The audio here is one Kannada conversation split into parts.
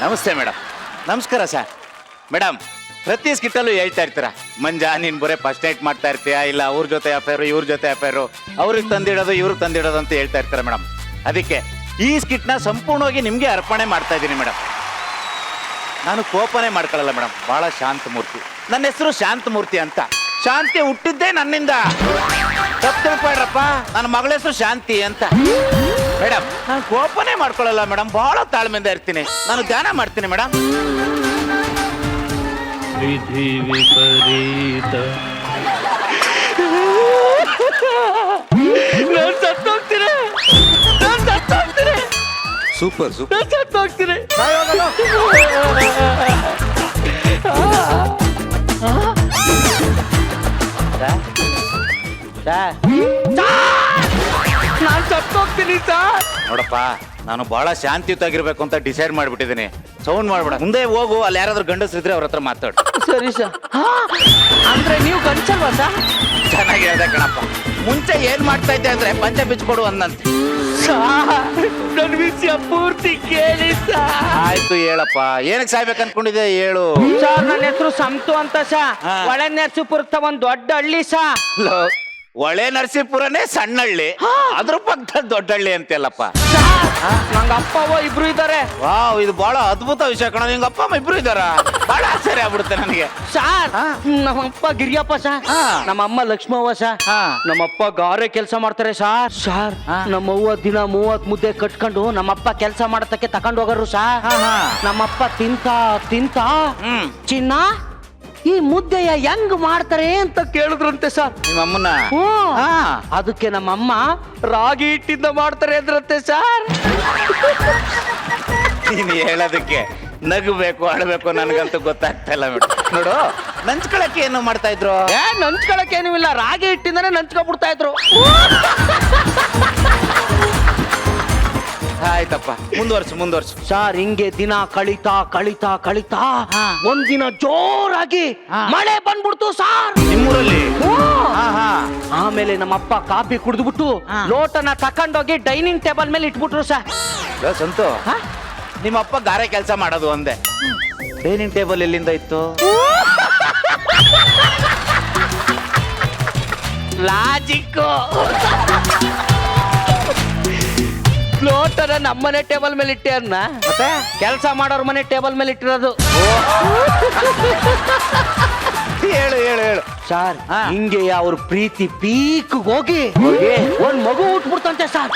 ನಮಸ್ತೆ ಮೇಡಮ್. ನಮಸ್ಕಾರ ಸರ್. ಮೇಡಮ್, ಪ್ರತಿ ಸ್ಕಿಟ್ಟಲ್ಲೂ ಹೇಳ್ತಾ ಇರ್ತೀರಾ, ಮಂಜಾ ನೀನ್ ಬರೇ ಫಸ್ಟ್ ನೈಟ್ ಮಾಡ್ತಾ ಇರ್ತೀಯಾ, ಇಲ್ಲ ಅವ್ರ ಜೊತೆ ಅಫೇರು ಇವ್ರ ಜೊತೆ ಅಫೇರು, ಅವ್ರಿಗೆ ತಂದಿಡೋದು ಇವ್ರಿಗೆ ತಂದಿಡೋದು ಅಂತ ಹೇಳ್ತಾ ಇರ್ತಾರೆ ಮೇಡಮ್. ಅದಕ್ಕೆ ಈ ಸ್ಕಿಟ್ನ ಸಂಪೂರ್ಣವಾಗಿ ನಿಮ್ಗೆ ಅರ್ಪಣೆ ಮಾಡ್ತಾ ಇದ್ದೀನಿ ಮೇಡಮ್. ನಾನು ಕೋಪನೇ ಮಾಡ್ಕೊಳ್ಳಲ್ಲ ಮೇಡಮ್, ಬಹಳ ಶಾಂತ ಮೂರ್ತಿ. ನನ್ನ ಹೆಸರು ಶಾಂತಮೂರ್ತಿ ಅಂತ. ಶಾಂತಿ ಹುಟ್ಟಿದ್ದೇ ನನ್ನಿಂದ. ತಪ್ಪು ತಿಳ್ಕೊಳ್ರಪ್ಪ, ನನ್ನ ಮಗಳ ಹೆಸರು ಶಾಂತಿ ಅಂತ. ಮೇಡಮ್, ನಾನು ಕೋಪನೇ ಮಾಡ್ಕೊಳ್ಳಲ್ಲ ಮೇಡಮ್, ಬಹಳ ತಾಳ್ಮೆಯಿಂದ ಇರ್ತೀನಿ. ನಾನು ಧ್ಯಾನ ಮಾಡ್ತೀನಿ ಮೇಡಮ್. ವಿಧಿ ವಿಪರೀತ ಸೂಪರ್ ಸೂಪರ್. ನಾನು ಸತ್ತೋಗ್ತೀನಿ ಸರ್. ನೋಡಪ್ಪ, ನಾನು ಬಹಳ ಶಾಂತಿಯುತವಾಗಿರ್ಬೇಕು ಅಂತ ಡಿಸೈಡ್ ಮಾಡ್ಬಿಟ್ಟಿದ್ದೀನಿ. ಸೌಂಡ್ ಮಾಡ್ಬೇಡ, ಮುಂದೆ ಹೋಗು. ಅಲ್ಲಿ ಯಾರಾದ್ರೂ ಗಂಡಸ್ರಿದ್ರೆ ಅವ್ರ ಹತ್ರ ಮಾತಾಡು. ಸರಿ ಸರ್. ಅಂದ್ರೆ ನೀವು ಗಂಡಸಲ್ವಾ ಸರ್? ಚೆನ್ನಾಗಿ ಹೇಳ್ದೆ ಕಣಪ್ಪ. ಮುಂಚೆ ಏನ್ ಮಾಡ್ತಾ ಇದ್ದೆ ಅಂದ್ರೆ ಪಂಚ ಬಿಚ್ಕೊಡು ಅಂದಂತೆ. ನನ್ನ ವಿಷಯ ಪೂರ್ತಿ ಕೇಳಿ ಸರ್. ಆಯ್ತು ಹೇಳಪ್ಪ, ಏನಕ್ಕೆ ಸಾಯ್ಬೇಕು ಅನ್ಕೊಂಡಿದ್ದೆ ಹೇಳು. ಸರ್, ನನ್ನ ಹೆಸರು ಸಂತು ಅಂತ ಸರ್. ಹಾ. ಒಳೆ ನರಸೀಪುರದ ಒಂದ್ ದೊಡ್ಡ ಹಳ್ಳಿ ಸರ್. ಒಳೆ ನರಸೀಪುರನೇ ಸಣ್ಣ ಹಳ್ಳಿ, ಅದ್ರ ಪಕ್ಕದಲ್ಲಿ ದೊಡ್ಡ ಹಳ್ಳಿ ಅಂತೆಲ್ಲಪ್ಪ. ನಂಗ ಅಪ್ಪ ಅವ್ವ ಇಬ್ರು ಇದ್ದಾರೆ. ವಾವ್, ಇದು ಬಹಳ ಅದ್ಭುತ ವಿಷಯ ಕಣ. ನಿಂಗ ಅಪ್ಪ ಅಮ್ಮ ಇಬ್ರು ಇದ್ದಾರ? ಬಹಳ ಆಶ್ಚರ್ಯ ಆಗ್ಬಿಡುತ್ತೆ ನನಗೆ. ಸರ್, ನಮ್ಮಪ್ಪ ಗಿರಿಯಪ್ಪ ಸರ್, ನಮ್ಮಮ್ಮ ಲಕ್ಷ್ಮವ್ವ ಸರ್, ನಮ್ಮಪ್ಪ ಗಾರೆ ಕೆಲಸ ಮಾಡ್ತಾರೆ ಸರ್. ಸರ್, ನಮ್ಮವ್ವ ದಿನ 30 ಮುದ್ದೆ ಕಟ್ಕೊಂಡು ನಮ್ಮಪ್ಪ ಕೆಲಸ ಮಾಡತಕ್ಕೆ ತಕೊಂಡ್ ಹೋಗರು ಸರ್. ನಮ್ಮಪ್ಪ ತಿಂತ ಚಿನ್ನ ಈ ಮುದ್ದೆಯ ಹೆಂಗ್ ಮಾಡ್ತಾರೆ ಅಂತ ಕೇಳಿದ್ರಂತೆ ಸರ್. ನಿಮ್ಮ ಅಮ್ಮನ? ಅದಕ್ಕೆ ನಮ್ಮಮ್ಮ ರಾಗಿ ಹಿಟ್ಟಿಂದ ಮಾಡ್ತಾರೆ ಅಂದ್ರಂತೆ ಸರ್. ನೀನು ಹೇಳೋದಕ್ಕೆ ನಗಬೇಕು ಅಳಬೇಕು ನನಗಂತೂ ಗೊತ್ತಾಗ್ತಾ ಇಲ್ಲ ಮೇಡಮ್. ನೋಡು, ನಂಚ್ಕೊಳಕ್ಕೆ ಏನು ಮಾಡ್ತಾ ಇದ್ರು? ನಂಚ್ಕೊಳಕ್ಕೆ ಏನೂ ಇಲ್ಲ, ರಾಗಿ ಹಿಟ್ಟಿಂದಾನೆ ನಂಚ್ಕೊಬಿಡ್ತಾ ಇದ್ರು. ಆಯ್ತಪ್ಪ, ಮುಂದುವರ್ಸು. ಸರ್, ಹಿಂಗೆ ದಿನ ಕಳಿತಾ ಒಂದಿನ ಜೋರಾಗಿ ಮಳೆ ಬಂದ್ಬಿಡ್ತು ಸರ್ ನಿಮ್ಮೂರಲ್ಲಿ. ಆಮೇಲೆ ನಮ್ಮಪ್ಪ ಕಾಫಿ ಕುಡಿದ್ಬಿಟ್ಟು ಲೋಟನ ತಕೊಂಡೋಗಿ ಡೈನಿಂಗ್ ಟೇಬಲ್ ಮೇಲೆ ಇಟ್ಬಿಟ್ರು ಸರ್. ಸಂತು, ನಿಮ್ಮಪ್ಪ ಗಾರೆ ಕೆಲಸ ಮಾಡೋದು ಅಂದೆ, ಡೈನಿಂಗ್ ಟೇಬಲ್ ಎಲ್ಲಿಂದ ಇತ್ತು? ಲಾಜಿಕ್. ಲೋಟನ ನಮ್ಮನೆ ಟೇಬಲ್ ಮೇಲೆ ಇಟ್ಟೆ ಅನ್ನ, ಮತ್ತೆ ಕೆಲಸ ಮಾಡೋರ್ ಮನೆ ಟೇಬಲ್ ಮೇಲೆ ಇಟ್ಟಿರೋದು. ಹೇಳು ಸರ್, ಹಿಂಗೆ ಅವ್ರ ಪ್ರೀತಿ ಪೀಕ್ ಹೋಗಿ ಒಂದ್ ಮಗು ಹುಟ್ಬಿಡ್ತಂತೆ ಸರ್.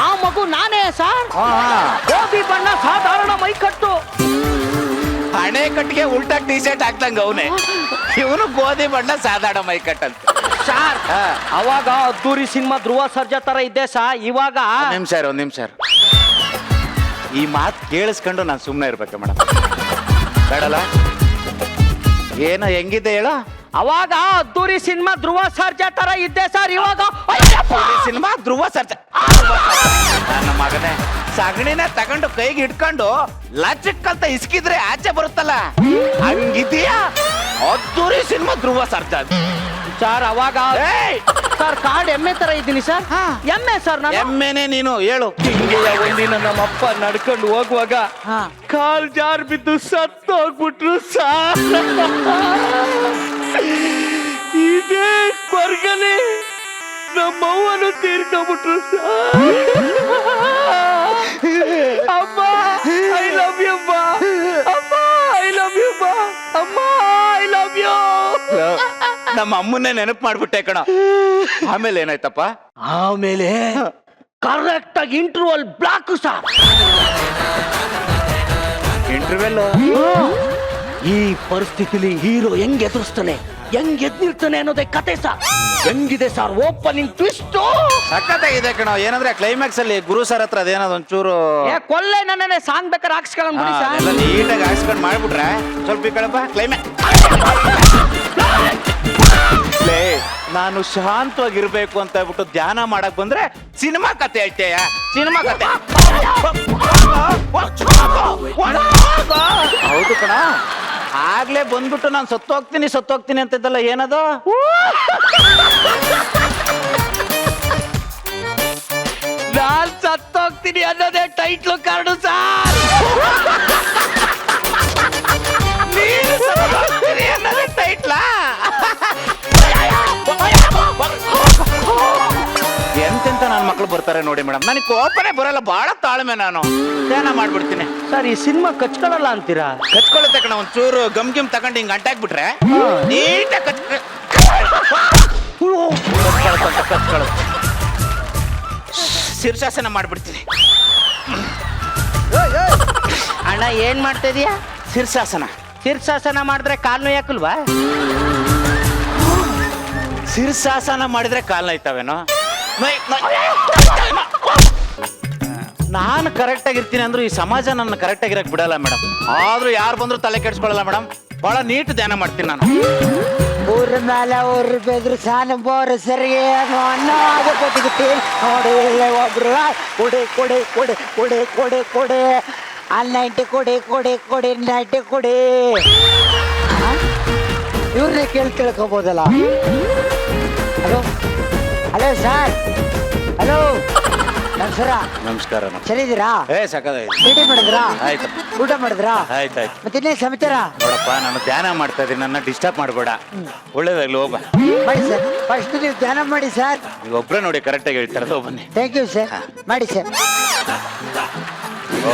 ಆ ಮಗು ನಾನೇ ಸರ್. ಗೋಬಿ ಬಣ್ಣ, ಸಾಧಾರಣ ಮೈಕಟ್ಟು. ಹಣೆ ಕಟ್ಟಿಗೆ ಉಲ್ಟಾ ಟಿ ಶರ್ಟ್ ಹಾಕ್ದಂಗ ಅವನೇ. ಇವನು ಗೋಧಿ ಬಣ್ಣ, ಸಾಧಾರಣ ಮೈಕಟ್ಟಂತ. ಸರ್, ಅವಾಗ ಅದ್ದೂರಿ ಸಿನಿಮಾ ಧ್ರುವ ಸರ್ಜಾ ತರ ಇದ್ದೆ ಸರ್. ಇವಾಗ ಒಂದ್ ನಿಮಿಷ ಈ ಮಾತು ಕೇಳಿಸ್ಕೊಂಡು ನಾನು ಸುಮ್ಮನೆ ಇರ್ಬೇಕು ಮೇಡಮ್. ಬೇಡಲ್ಲ? ಏನೋ ಹೆಂಗಿದ್ದೆ ಹೇಳೋ? ಅವಾಗ ಅದ್ದೂರಿ ಸಿನಿಮಾ ಧ್ರುವ ಸರ್ಜಾ ತರ ಇದ್ದೆ ಸರ್. ಇವಾಗ ಸಿನಿಮಾ ಧ್ರುವ ಸರ್ಜಾ. ನನ್ನ ಮಗನೇ, ಸಗಣಿನ ತಗೊಂಡು ಕೈಗೆ ಹಿಡ್ಕೊಂಡು ಲಚಕ್ ಅಂತ ಇಸ್ಕಿದ್ರೆ ಆಚೆ ಬರುತ್ತಲ್ಲ, ಹಂಗಿದೀಯಾ ಅದ್ದೂರಿ ಸಿನಿಮಾ ಧ್ರುವ ಸರ್ಜಾ. ಸರ್, ಅವಾಗ ಸರ್ ಕಾಡ್ ಎಮ್ಮೆ ತರ ಇದ್ದೀನಿ ಸರ್. ಎಮ್ಮೆ ಸರ್, ಎಮ್ಮೆನೆ ನೀನು. ಹೇಳು. ಹಿಂಗೆ ಒಂದಿನ ನಮ್ಮಪ್ಪ ನಡ್ಕೊಂಡು ಹೋಗುವಾಗ ಕಾಲ್ ಜಾರ್ ಬಿದ್ದು ಸತ್ತು ಹೋಗ್ಬಿಟ್ರು ಸರ್. ಇದೇ ಕೊರ್ಗನೆ ನಮ್ಮವ್ವನು ತೀರ್ಕೊಂಡ್ಬಿಟ್ರು ಸರ್. ಅಮ್ಮ ಐ ಲವ್ ಯು ಅಮ್ಮ. ಅಮ್ಮ ಐ ಲವ್ ಯು ಅಮ್ಮ. ಅಮ್ಮ ಐ ಲವ್ ಯು. ನಮ್ಮ ಅಮ್ಮನ್ನೇ ನೆನಪು ಮಾಡ್ಬಿಟ್ಟೆ ಕಣ. ಆಮೇಲೆ ಏನಾಯ್ತಪ್ಪ? ಆಮೇಲೆ ಕರೆಕ್ಟ್ ಆಗಿ ಇಂಟರ್ವಲ್ ಬ್ಲಾಕ್ ಸರ್. ಇಂಟರ್ವೆಲ್. ಈ ಪರಿಸ್ಥಿತಿಲಿ ಹೀರೋ ಹೆಂಗ್ ಎದುರಿಸ್ತಾನೆ, ಹೆಂಗ್ ಎದ್ನಿರ್ತಾನೆ ಅನ್ನೋದೇ ಕತೆ ಸರ್. ಹೆಂಗಿದೆ ಸರ್ ಓಪನಿಂಗ್ ಟ್ವಿಸ್ಟ್? ಸಖತ್ತಾಗಿದೆ ಕಣ. ಏನಂದ್ರೆ ಕ್ಲೈಮ್ಯಾಕ್ಸ್ ಅಲ್ಲಿ ಗುರು ಸರ್ ಹತ್ರ ಅದೇನದು ಒಂಚೂರು ಕೊಲ್ಲೆ ನನ್ನೇ ಸಾಂಗ್ ಬೇಕಾದ್ರೆ ಹಾಕ್ಸ್ಕೊಂಡ್ಬಿಡಿ ಸರ್. ನೀಟಾಗಿ ಹಾಕ್ಸ್ಕೊಂಡು ಮಾಡ್ಬಿಟ್ರೆ ಸ್ವಲ್ಪ ಈ ಕಡೆಪ್ಪ ಕ್ಲೈಮ್ಯಾಕ್ಸ್. ನಾನು ಶಾಂತವಾಗಿರ್ಬೇಕು ಅಂತ ಹೇಳ್ಬಿಟ್ಟು ಧ್ಯಾನ ಮಾಡಕ್ ಬಂದ್ರೆ ಸಿನಿಮಾ ಕತೆ ಹೇಳ್ತೀಯ? ಸಿನಿಮಾ ಕತೆ ಹೌದು ಕಣ. ಆಗ್ಲೇ ಬಂದ್ಬಿಟ್ಟು ನಾನು ಸತ್ತೋಗ್ತೀನಿ ಅಂತಿದ್ದಲ್ಲ, ಏನದು? ನಾನ್ ಸತ್ತೋಗ್ತೀನಿ ಅನ್ನೋದೇ ಟೈಟ್ಲು ಕಾರ್ಡು ಸಾರ್. ನೀನು ಸತ್ತೋಗ್ತೀನಿ ಅನ್ನೋದೇ ಟೈಟ್ಲಾ? ಎಂತೆಂತ ನನ್ನ ಮಕ್ಳು ಬರ್ತಾರೆ ನೋಡಿ ಮೇಡಮ್, ನನಗೆ ಕೋಪನೇ ಬರಲ್ಲ, ಬಹಳ ತಾಳ್ಮೆ, ನಾನು ಧ್ಯಾನ ಮಾಡ್ಬಿಡ್ತೀನಿ. ಸರ್ ಈ ಸಿನಿಮಾ ಕಚ್ಕೊಳ್ಳಲ್ಲ ಅಂತೀರಾ? ಕಚ್ಕೊಳ್ಳುತ್ತೆ ಕಣ, ಒಂಚೂರು ಗಮ್ ತಗೊಂಡು ಹಿಂಗ್ ಅಂಟಾಕ್ಬಿಟ್ರೆ ನೀಟಾಗಿ ಕಚ್ಕೊಳ್ಳುತ್ತೆ. ಶೀರ್ಷಾಸನ ಮಾಡ್ಬಿಡ್ತೀನಿ. ಅಣ್ಣ ಏನ್ ಮಾಡ್ತಾ ಇದೀಯಾ? ಶೀರ್ಷಾಸನ. ಶೀರ್ಷಾಸನ ಮಾಡಿದ್ರೆ ಕಾಲ್ ನೋಯಾಕಲ್ವಾ? ಶೀರ್ಷಾಸನ ಮಾಡಿದ್ರೆ ಕಾಲ್ ನೋಯ್ತಾವೇನೋ? ನಾನು ಕರೆಕ್ಟ್ ಆಗಿರ್ತೀನಿ ಅಂದ್ರೂ ಈ ಸಮಾಜ ನನ್ನ ಕರೆಕ್ಟ್ ಆಗಿರಕ್ ಬಿಡಲ್ಲ ಮೇಡಮ್. ಆದ್ರೂ ಯಾರು ಬಂದ್ರು ತಲೆ ಕೆಡ್ಸ್ಕೊಳಲ್ಲ ಮೇಡಮ್. ಬಹಳ ನೀಟ್ ಧ್ಯಾನ ಮಾಡ್ತೀನಿ ನಾನು. ಊರ ಮೇಲೆ ಊರು ಬೆದ್ರು ಸಾನ ಬೋರು ಸರಿಗೆ ಅನ್ನ ಕೊಟ್ಟಿಗೆ ನೋಡಿ ಒಬ್ರು ಕೊಡೆ ಕೊಡೆ ಕೊಡೆ ಕೊಡೆ ಕೊಡೆ ಕೊಡೆ ಅಲ್ಲಿ ನೈಂಟಿ ಕೊಡೆ ಕೊಡೆ ಕೊಡೆ ನೈಂಟಿ ಕೊಡೆ. ಇವ್ರನ್ನೇ ಕೇಳ್ಕೊಬೋದಲ್ಲ. ಹಲೋ ಹಲೋ ಸರ್, ಹಲೋ ನಮಸ್ಕಾರ. ನಮಸ್ಕಾರ. ಸರಿದ್ದೀರಾ? ಸಕದಾಯ್ತು. ಭೇಟಿ ಮಾಡಿದ್ರಾ? ಆಯ್ತು. ಊಟ ಮಾಡಿದ್ರಾ? ಆಯ್ತಾಯ್ತು. ಮತ್ತೆ ಇನ್ನೇ ಸಮಾಚಾರ? ನೋಡಪ್ಪ, ನಾನು ಧ್ಯಾನ ಮಾಡ್ತಾ ಇದ್ದೀನಿ, ನನ್ನ ಡಿಸ್ಟರ್ಬ್ ಮಾಡಬೇಡ. ಒಳ್ಳೇದಾಗ್ಲಿ, ಹೋಗ ಮಾಡಿ ಸರ್. ಫಸ್ಟ್ ನೀವು ಧ್ಯಾನ ಮಾಡಿ ಸರ್. ನೀವು ಒಬ್ಬರೇ ನೋಡಿ ಕರೆಕ್ಟಾಗಿ ಹೇಳ್ತಾರದು, ಬನ್ನಿ. Thank you sir. ಮಾಡಿ ಸರ್. ಓ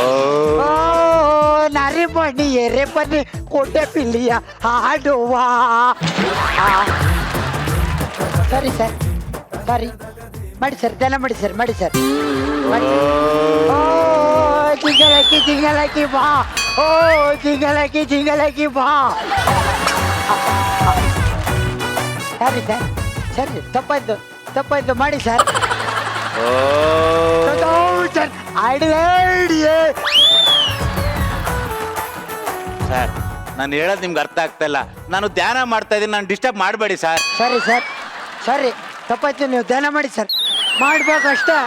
ನಾರಿ ಬನ್ನಿ ಎರೆ ಬನ್ನಿ ಕೋಟೆ ಪಿಲ್ಲಿಯ ಹಾಡುವ. ಸರಿ ಸರ್, ಸರಿ ಮಾಡಿ ಸರ್, ಧ್ಯಾನ ಮಾಡಿ ಸರ್, ಮಾಡಿ ಸರ್. ಓ ಜಿಂಗಲಕ್ಕಿ ಬಾ, ಓ ಜಿಂಗಲಕ್ಕಿ ಬಾ. ಸರಿ ಸರ್, ಸರಿ ತಪ್ಪಾಯ್ತು ಮಾಡಿ ಸರ್. ಸರ್ ಸರ್, ನಾನು ಹೇಳೋದು ನಿಮ್ಗೆ ಅರ್ಥ ಆಗ್ತಾ ಇಲ್ಲ. ನಾನು ಧ್ಯಾನ ಮಾಡ್ತಾ ಇದ್ದೀನಿ, ನಾನು ಡಿಸ್ಟರ್ಬ್ ಮಾಡಬೇಡಿ ಸರ್. ಸರಿ ಸರ್, ಸರಿ ತಪ್ಪಾಯ್ತು. ನೀವು ಧ್ಯಾನ ಮಾಡಿ ಸರ್, ಮಾಡ್ಬೇಕಷ್ಟೇ.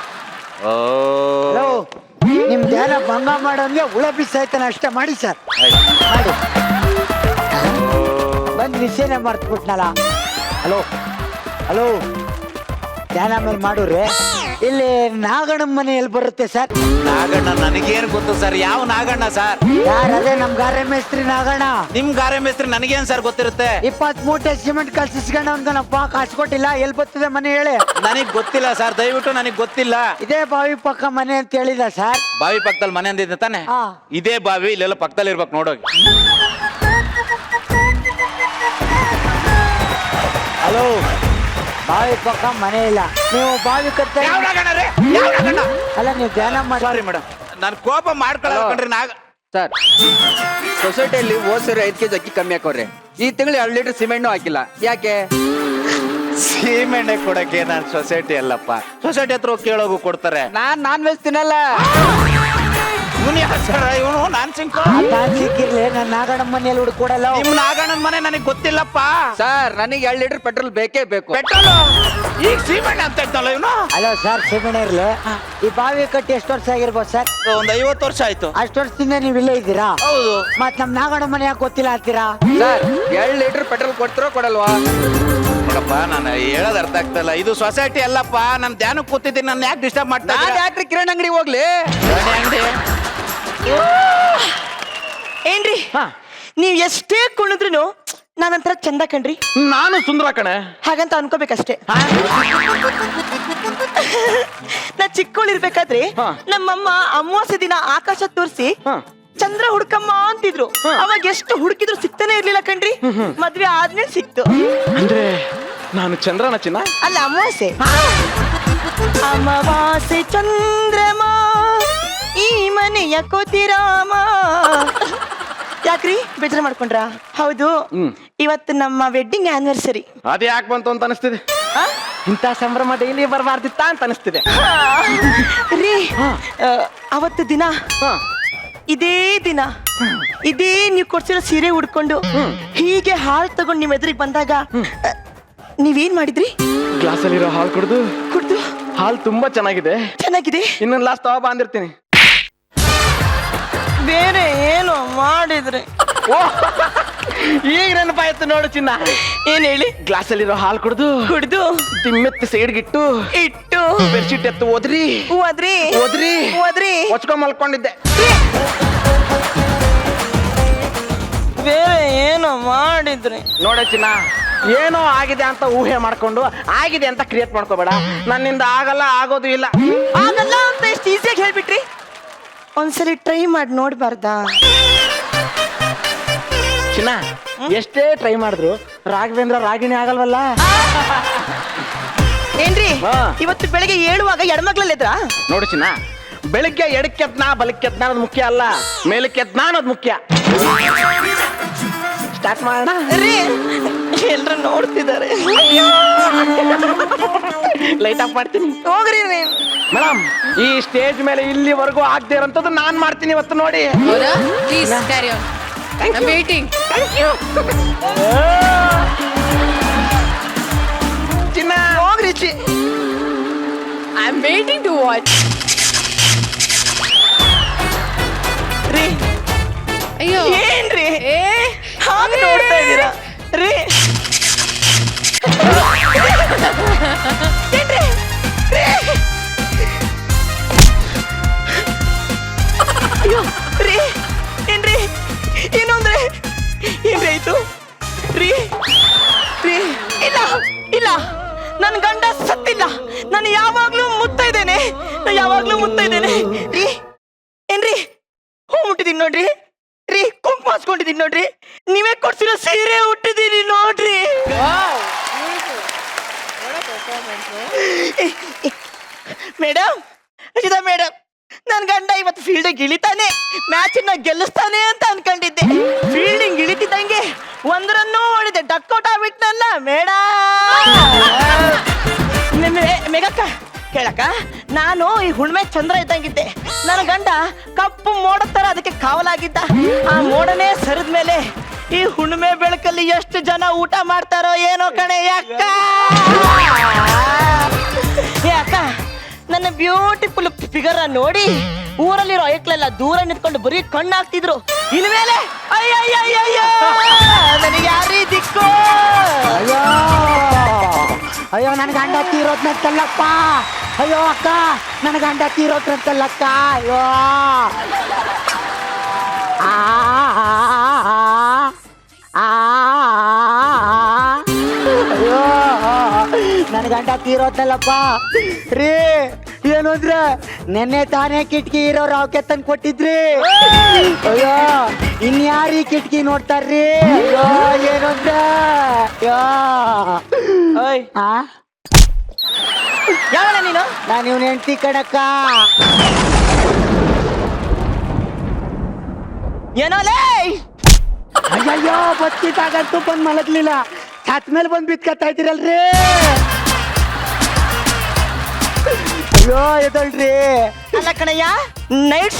ಹಲೋ, ನಿಮ್ ಧ್ಯಾನ ಭಂಗ ಮಾಡೋಂಗೆ ಹುಳ ಬಿಸಾಯ್ತಾನೆ ಅಷ್ಟೇ. ಮಾಡಿ ಸರ್, ಮಾಡಿ. ಬಂದ್ ವಿಷಯನೇ ಮರ್ತ್ಬಿಟ್ನಲ್ಲ. ಹಲೋ ಹಲೋ, ಧ್ಯಾನ ಮೇಲೆ ಮಾಡುವ್ರಿ. ಇಲ್ಲಿ ನಾಗಣ್ಣ ಮನೆ ಎಲ್ಲಿ ಬರುತ್ತೆ ಸರ್? ನಾಗಣ್ಣ ನನಗೇನು ಗೊತ್ತು ಸರ್? ಯಾವ ನಾಗಣ್ಣ ಸರ್? ಯಾರು? ಅದೇ ನಮ್ ಗಾರೆ ಮೇಸ್ತ್ರಿ ನಾಗಣ್ಣ. ನಿಮ್ ಗಾರೆ ಮೇಸ್ತ್ರಿ ನನಗೇನ್ ಸರ್ ಗೊತ್ತಿರುತ್ತೆ? 20 ಮೂಟೆ ಸಿಮೆಂಟ್ ಕಲ್ಸಿಸ್ಕೊಂಡ ಅಂದನಪ್ಪ, ಕಾಸು ಕೊಟ್ಟಿಲ್ಲ. ಎಲ್ಲಿ ಬರ್ತದೆ ಮನೆ ಹೇಳಿ? ನನಗ್ ಗೊತ್ತಿಲ್ಲ ಸರ್, ದಯವಿಟ್ಟು ನನಗ್ ಗೊತ್ತಿಲ್ಲ. ಇದೇ ಬಾವಿ ಪಕ್ಕ ಮನೆ ಅಂತ ಹೇಳಿದ ಸರ್. ಬಾವಿ ಪಕ್ಕದಲ್ಲಿ ಮನೆ ಅಂದಿದ್ದೆ ತಾನೆ? ಹಾ. ಇದೇ ಬಾವಿ ಇಲ್ಲೆಲ್ಲ ಪಕ್ಕದಲ್ಲಿ ಇರ್ಬೇಕು, ನೋಡೋಗಿ. ಹಲೋ, ಬಾವಿ ಪಕ್ಕ ಮನೆ ಇಲ್ಲ. ನೀವು ಬಾವಿ ಕಟ್ಟ ಅಲ್ಲ, ನೀವು ಧ್ಯಾನ ಮಾಡಿ. ಸಾರಿ ಮೇಡಮ್, ನಾನು ಕೋಪ ಮಾಡ್ಕೊಳ್ಳಿ ನಾಗ. ಸರ್, ಸೊಸೈಟಿಯಲ್ಲಿ ಹೋದ್ಸರಿ 5 ಕೆಜಿ ಅಕ್ಕಿ ಕಮ್ಮಿ ಹಾಕೋರಿ. ಈ ತಿಂಗಳು 2 ಲೀಟರ್ ಸಿಮೆಂಟ್ ಹಾಕಿಲ್ಲ. ಯಾಕೆ? ಸೀಮೆಣ್ಣೆ ಕೊಡಕ್ಕೆ ನಾನು ಸೊಸೈಟಿ ಅಲ್ಲಪ್ಪ. ಸೊಸೈಟಿ ಹತ್ರ ಹೋಗಿ ಕೇಳೋಗು ಕೊಡ್ತಾರೆ. ನಾನ್ ವೆಜ್ ತಿನ್ನಲ್ಲ. ಇವನು ನಾನ್ ನಾನ್ ಸಿಕ್ಕಿರ್ಲಿ, ನನ್ನ ನಾಗಣ್ಣ ಮನೆಯಲ್ಲಿ ಹುಡುಕೊಡಲ್ಲ. ನಿಮ್ ನಾಗಣ್ಣನ ಮನೆ ನನಗೆ ಗೊತ್ತಿಲ್ಲಪ್ಪ ಸರ್, ನನಗೆ 2 ಲೀಟರ್ ಪೆಟ್ರೋಲ್ ಬೇಕೇ ಬೇಕು. ಪೆಟ್ರೋಲ್ ಈಗ ಸೀಮೆಣ್ಣೆ ಅಂತ ಇದ್ದಲ್ಲ ಇವನು. ಅಲೋ ಸರ್, ಸಿಮೆಂಟ್ ಇರ್ಲಿ. ಈ ಬಾವಿ ಕಟ್ಟಿ ಎಷ್ಟು ವರ್ಷ ಆಗಿರ್ಬೋದು ಸರ್? ಒಂದು 50 ವರ್ಷ ಆಯ್ತು. ಅಷ್ಟು ವರ್ಷದಿಂದ ನೀವು ಇಲ್ಲೇ ಇದ್ದೀರಾ? ಹೌದು. ಮತ್ ನಮ್ ನಾಗಣ್ಣ ಮನೆ ಯಾಕೆ ಗೊತ್ತಿಲ್ಲ ಅಂತೀರಾ? ಸರ್, 2 ಲೀಟರ್ ಪೆಟ್ರೋಲ್ ಕೊಡ್ತಿರೋ ಕೊಡಲ್ವಾ? ನೋಡಪ್ಪ, ನಾನು ಹೇಳೋದ್ ಅರ್ಥ ಆಗ್ತಾ ಇಲ್ಲ. ಇದು ಸೊಸೈಟಿ ಅಲ್ಲಪ್ಪ, ನಾನು ಧ್ಯಾನಕ್ಕೆ ಕೂತಿದ್ದೀನಿ. ನಾನು ಯಾಕೆ ಡಿಸ್ಟರ್ಬ್ ಮಾಡ್ತಾ ನಾನು ಯಾಕ್ರಿ ಕಿರಾಣಿ ಅಂಗಡಿ ಹೋಗ್ಲಿ? ಅಂಗಡಿ ಏನ್ರಿ, ನೀವ್ ಎಷ್ಟೇ ಕುಣಿದ್ರು ನಾನಂತರ ಚಂದ ಕಣ್ರಿ. ನಾನು ಸುಂದರ ಕಣೆ ಹಾಗಂತ ಅನ್ಕೋಬೇಕಷ್ಟೇ. ನಾ ಚಿಕ್ಕವಳಿರ್ಬೇಕಾದ್ರೆ ನಮ್ಮಮ್ಮ ಅಮಾವಾಸ್ಯೆ ದಿನ ಆಕಾಶ ತೋರಿಸಿ ಚಂದ್ರ ಹುಡ್ಕಮ್ಮ ಅಂತಿದ್ರು. ಅವಾಗ ಎಷ್ಟು ಹುಡುಕಿದ್ರು ಸಿಗ್ತಾನೆ ಇರ್ಲಿಲ್ಲ ಕಣ್ರಿ. ಮದ್ವೆ ಆದ್ಮೇಲೆ ಸಿಕ್ತು. ಅಂದ್ರೆ ನಾನು ಚಂದ್ರನ ಚಿನ್ನ ಅಲ್ಲ, ಅಮಾವಾಸ್ಯೆ. ಅಮಾವಾಸ್ಯೆ ಚಂದ್ರಮ ಈ ಮನೆಯ ಕೋತಿರಾಮ. ಯಾಕ್ರಿ ಬೇಜಾರ ಮಾಡ್ಕೊಂಡ್ರ? ಹೌದು, ಇವತ್ತು ನಮ್ಮ ವೆಡ್ಡಿಂಗ್ ಆನಿವರ್ಸರಿ. ಅದೇ ಯಾಕೆ ಬಂತು ಅಂತ ಅನಿಸ್ತಿದೆ. ಇಂಥ ಸಂಭ್ರಮ ಡೈಲಿ ಬರಬಾರ್ದಿತ್ತ ಅಂತ ಅನಿಸ್ತಿದೆ ರೀ. ಅವತ್ತು ದಿನ ಇದೇ ದಿನ ಇದೇ ನೀವು ಕೊಡ್ಸಿರೋ ಸೀರೆ ಉಡ್ಕೊಂಡು ಹೀಗೆ ಹಾಲು ತಗೊಂಡು ನಿಮ್ ಎದುರಿಗೆ ಬಂದಾಗ ನೀವೇನ್ ಮಾಡಿದ್ರಿ? ಗ್ಲಾಸಲ್ಲಿರೋ ಹಾಲು ಕುಡ್ದು ಕುಡ್ದು ಹಾಲು ತುಂಬಾ ಚೆನ್ನಾಗಿದೆ, ಚೆನ್ನಾಗಿದೆ, ಇನ್ನೊಂದು ಲಾಸ್ಟ್ ತಗೋ ಬಂದಿರ್ತೀನಿ. ಬೇರೆ ಏನು ಮಾಡಿದ್ರಿ? ಈಗ ನೆನಪಾಯ್ತು ನೋಡು ಚಿನ್ನ. ಏನ್ ಹೇಳಿ? ಗ್ಲಾಸಲ್ಲಿರೋ ಹಾಲು ಕುಡ್ದು ದಿಮ್ಮೆತ್ತಿ ಸೈಡ್ಗಿಟ್ಟು ಇಟ್ಟು ಬೆಡ್ಶೀಟ್ ಎತ್ತು ಓದ್ರಿ ಹೊಚ್ಕೊಂಡ್ ಮಲ್ಕೊಂಡಿದ್ದೆ. ಬೇರೆ ಏನೋ ಮಾಡಿದ್ರಿ. ನೋಡ ಚಿನ್ನ, ಏನೋ ಆಗಿದೆ ಅಂತ ಊಹೆ ಮಾಡ್ಕೊಂಡು ಆಗಿದೆ ಅಂತ ಕ್ರಿಯೇಟ್ ಮಾಡ್ಕೋಬೇಡ. ನನ್ನಿಂದ ಆಗಲ್ಲ, ಆಗೋದು ಇಲ್ಲ. ಆಗಲ್ಲ ಅಂತ ಎಷ್ಟು ಈಸಿಯಾಗಿ ಹೇಳ್ಬಿಟ್ರಿ. ಒಂದ್ಸಲಿ ಟ್ರೈ ಮಾಡಿ ನೋಡ್ಬಾರ್ದಾ? ಚಿನ್ನ, ಎಷ್ಟೇ ಟ್ರೈ ಮಾಡಿದ್ರು ರಾಘವೇಂದ್ರ ರಾಗಿಣಿ ಆಗಲ್ವಲ್ಲ. ಏನ್ರಿ ಹಾ. ಇವತ್ತು ಬೆಳಗ್ಗೆ ಏಳುವಾಗ ಎಡಮಗ್ಲಲ್ಲಿದ್ರ? ನೋಡು ಚಿನ್ನ, ಬೆಳಿಗ್ಗೆ ಎಡಕ್ಕೆದ್ನಾ ಬಲಕ್ಕೆದ್ನಾ ಅನ್ನೋದು ಮುಖ್ಯ ಅಲ್ಲ, ಮೇಲಕ್ಕೆದ್ನಾ ಅನ್ನೋದು ಮುಖ್ಯ. ಸ್ಟಾರ್ಟ್ ಮಾಡೋಣ. ರೀ ಎಲ್ರು ನೋಡ್ತಿದ್ದಾರೆ. ಲೈಟ್ ಆಫ್ ಮಾಡ್ತೀನಿ. ಹೋಗ್ರಿ ರೀ. ಮೇಡಮ್, ಈ ಸ್ಟೇಜ್ ಮೇಲೆ ಇಲ್ಲಿವರೆಗೂ ಆಗದೆ ಇರೋಂಥದ್ದು ನಾನ್ ಮಾಡ್ತೀನಿ ಇವತ್ತು ನೋಡಿ. ಹೌದಾ? Please carry on. I am waiting. ಚಿನ್ನ, ಹೋಗ್ರಿ I am waiting to watch. ರೀ ಅಯ್ಯೋ ಏನ್ರಿ ಏ ಹಾಗೆ ನೋಡ್ತಾ ಇದ್ದೀರಾ ರೀ? ಏನ್ರಿ? ರೀ? ಅಯ್ಯೋ ರೀ, ಏನ್ರಿ? ಏನು ಅಂದ್ರೆ ಏನ್ರಿ ಆಯ್ತು ರೀ? ರೀ ಇಲ್ಲ ಇಲ್ಲ, ನನ್ ಗಂಡ ಸತ್ತಿಲ್ಲ. ನಾನು ಯಾವಾಗ್ಲೂ ಮುತ್ತಾ ಇದ್ದೇನೆ. ರೀ ಏನ್ರಿ? ಹೂ ಮುಟ್ಟಿದೀನಿ ನೋಡ್ರಿ. ರೀ ಕುಂಕುಮ ಹಚ್ಕೊಂಡಿದೀನಿ ನೋಡ್ರಿ. ನೀವೇ ಕೊಡ್ಸಿರೋ ಸೀರೆ ಉಟ್ಟಿದೀನಿ ನೋಡ್ರಿ. ಮೇಡಮ್, ರಚಿತಾ ಮೇಡಮ್, ನನ್ ಗಂಡ ಇವತ್ತು ಫೀಲ್ಡಿಂಗ್ ಇಳಿತಾನೆ, ಮ್ಯಾಚ್ ಗೆಲ್ಲಿಸ್ತಾನೆ ಅಂತ ಅನ್ಕೊಂಡಿದ್ದೆ. ಫೀಲ್ಡಿಂಗ್ ಇಳಿತಿದ್ದಂಗೆ ಒಂದರನ್ನೂ ಹೊಡಿದೆ, ಡಕ್ಔಟ್ ಆಗ್ಬಿಟ್ನಲ್ಲ ಮೇಡಮ್. ಮೇಘಕ್ಕ ಕೇಳಕ್ಕ, ನಾನು ಈ ಹುಣ್ಮೆ ಚಂದ್ರ ಇದ್ದಂಗಿದ್ದೆ. ನನ್ನ ಗಂಡ ಕಪ್ಪು ಮೋಡ ತರ ಅದಕ್ಕೆ ಕಾವಲಾಗಿದ್ದ. ಆ ಮೋಡನೇ ಸರಿದ ಮೇಲೆ ಈ ಹುಣ್ಮೆ ಬೆಳಕಲ್ಲಿ ಎಷ್ಟು ಜನ ಊಟ ಮಾಡ್ತಾರೋ ಏನೋ ಕಣೆ ಅಕ್ಕ. ಅಕ್ಕ, ನನ್ನ ಬ್ಯೂಟಿಫುಲ್ ಫಿಗರ್ ನೋಡಿ ಊರಲ್ಲಿರೋ ಐಕ್ಳೆಲ್ಲ ದೂರ ನಿಂತ್ಕೊಂಡು ಬರೀ ಕಣ್ಣಾಗ್ತಿದ್ರು. ಇನ್ಮೇಲೆ ಅಯ್ಯಯ್ಯಯ್ಯಯ್ಯೋ, ನನಗೆ ಯಾರೀ ದಿಕ್ಕು? ಅಯ್ಯೋ ನನ್ನ ಗಂಡ ತೀರೋದ್ನಂತಲ್ಲಪ್ಪ. ಅಯ್ಯೋ ಅಕ್ಕ, ನನ್ನ ಗಂಡ ತೀರೋದ್ನಂತಲ್ಲಕ್ಕ. ಅಯ್ಯೋ ಅಯ್ಯೋ ನನ್ನ ಗಂಡ ತೀರೋದ್ನಲ್ಲಪ್ಪ. ರೀ ಏನು ಅಂದ್ರೆ ನೆನ್ನೆ ತಾನೇ ಕಿಟಕಿ ಇರೋ ರಾವ್ಕೆ ತಂದು ಕೊಟ್ಟಿದ್ರಿ. ಅಯ್ಯೋ ಇನ್ಯಾರೀ ಕಿಟಕಿ ನೋಡ್ತಾರ್ರಿ? ಅಯ್ಯೋ ಏನು ಅಂದ್ರೆ ಯಾವನ ನೀನು? ನಾನು ಇವ್ನ ಹೆಂಡ್ತಿ ಕಣಕ್ಕ. ಏನೋಲೇ? ಅಯ್ಯಯ್ಯೋ, ಬಚ್ಚಿತಾಗಂತೂ ಬಂದ್ ಮಲಗ್ಲಿಲ್ಲ, ಛತ್ ಮೇಲೆ ಬಂದ್ ಬಿತ್ಕತ್ತಾ ಇದ್ದೀರಲ್ರಿ. ಅಯ್ಯೋ ಎದಳ್ರಿ. ಅಲ್ಲ ಕಣಯ್ಯ, ನೈಟ್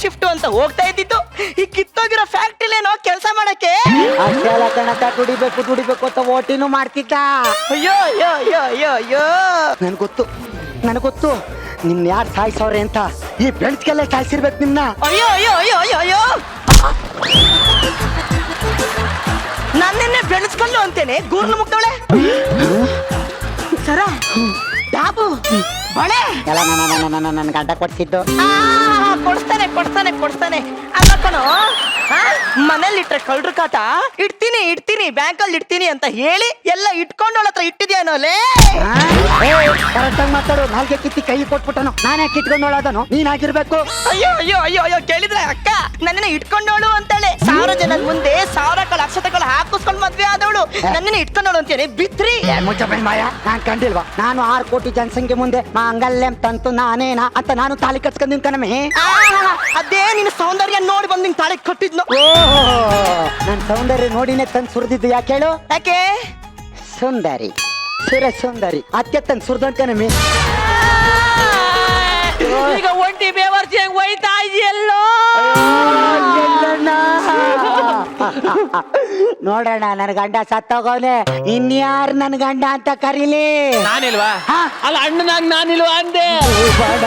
ಶಿಫ್ಟ್ ಅಂತ ಹೋಗ್ತಾ ಇದ್ದಿದ್ದು ಈ ಕಿತ್ತೋಗಿರೋ ಫ್ಯಾಕ್ಟ್ರಿಲೇನೋ ಕೆಲಸ ಮಾಡಕ್ಕೆ. ಅಷ್ಟೇ ಅಲ್ಲ ಕಣಕ್ಕ, ದುಡಿಬೇಕು ಅಂತ ಓಟಿನೂ ಮಾಡ್ತಿದ್ದ. ಅಯ್ಯೋ ಅಯ್ಯೋ ಅಯ್ಯೋ ಅಯ್ಯೋ ಅಯ್ಯೋ, ನನಗ್ ಗೊತ್ತು ನಿಮ್ನ ಯಾರು ಸಾಯಿಸವ್ರೆ ಅಂತ. ಈ ಬೆಳ್ಸ್ಗೆಲ್ಲ ಸಾಯಿಸಿರ್ಬೇಕು ನಿಮ್ನ. ಅಯ್ಯೋ ಅಯ್ಯೋ ಅಯ್ಯೋ ಅಯ್ಯೋ ಅಯ್ಯೋ, ನನ್ನೆನ್ನೆ ಬೆಳೆಸ್ಕೊಂಡು ಅಂತೇನೆ ಗೂರ್ಲು ಮುಗ್ದವಳೆ. ಸರ ಡಾಬು ಬಳೆ ಎಲ್ಲ ನನ್ನ ಗಂಡ ಕೊಡ್ಸಿದ್ದು. ಕೊಡ್ತಾನೆ ಅಲ್ಲ ಕಣೋ. ಮನೇಲಿ ಇಟ್ರೆ ಕಳ್ರು ಕಾಟ, ಇಡ್ತೀನಿ ಬ್ಯಾಂಕಲ್ಲಿ ಇಡ್ತೀನಿ ಅಂತ ಹೇಳಿ ಎಲ್ಲ ಇಟ್ಕೊಂಡವಳ ಹತ್ರ ಇಟ್ಟಿದ್ಯಾನೋಲೇ. ಕರೆಕ್ಟಾಗಿ ಮಾತಾಡು. ನಾಲ್ಗೆ ಕಿತ್ತಿ ಕೈ ಕೊಟ್ಬಿಟ್ಟನು. ನಾನೇ ಕಿಟ್ಕೊಂಡೋಳದನು, ನೀನಾಗಿರ್ಬೇಕು. ಅಯ್ಯೋ ಅಯ್ಯೋ ಅಯ್ಯೋ ಅಯ್ಯೋ, ಕೇಳಿದ್ರೆ ಅಕ್ಕ ನನ್ನನ್ನ ಇಟ್ಕೊಂಡವಳು ಅಂತಾಳೆ. 1000 ಜನದ ಮುಂದೆ 1000 ಅಕ್ಷತೆಗಳು ಹಾಕಿಸ್ಕೊಂಡು ಮದ್ವೆ ಆದವಳು ನನ್ನನ್ನ ಇಟ್ಕೊಂಡವಳು ಅಂತೇಳಿ ಬಿತ್ರಿ. ಮುಚ್ಚಬೈ ಮಾಯ, ನಾನ್ ಕಂಡಿಲ್ವಾ? ನಾನು 6 ಕೋಟಿ ಜನಸಂಖ್ಯೆ ಮುಂದೆ ಮಾಂಗಲ್ಯಂ ತಂತು ನಾನೇನಾ ಅಂತ ನಾನು ತಾಳಿ ಕಟ್ಸ್ಕೊಂಡ್ ಕಣಮೆ. ಅದೇ ನಿನ್ನ ಸೌಂದರ್ಯ ನೋಡಿ ಬಂದ್ ನಿಂಗೆ ತಾಳಿ ಕಟ್ಟಿದ್ನು. ನನ್ ಸೌಂದರ್ಯ ನೋಡಿನೇ ತಂದು ಸುರಿದಿದ್ದು. ಯಾಕೆ ಹೇಳು? ಯಾಕೆ? ಸುಂದರಿ ಸುಂದರಿ ಅತ್ತೆ ತಂದು ಸುರಿದಂಕನಮಿ. ಈಗ ಒಂಟಿ ಬೇವರ್ಸಿ ಹೆಂಗ್ ಒಯ್ತಾ ಇದೆಯಲ್ಲೋ. ನೋಡೋಣ, ನನ್ ಗಂಡ ಸತ್ತೋಗವ್ನೆ, ಇನ್ಯಾರು ನನ್ ಗಂಡ ಅಂತ ಕರೀಲಿ? ನಾನಿಲ್ವಾ? ಅಲ್ಲ ಅಣ್ಣನಾಗ್ ನಾನಿಲ್ವಾ ಅಂದೆ. ಬೇಡ.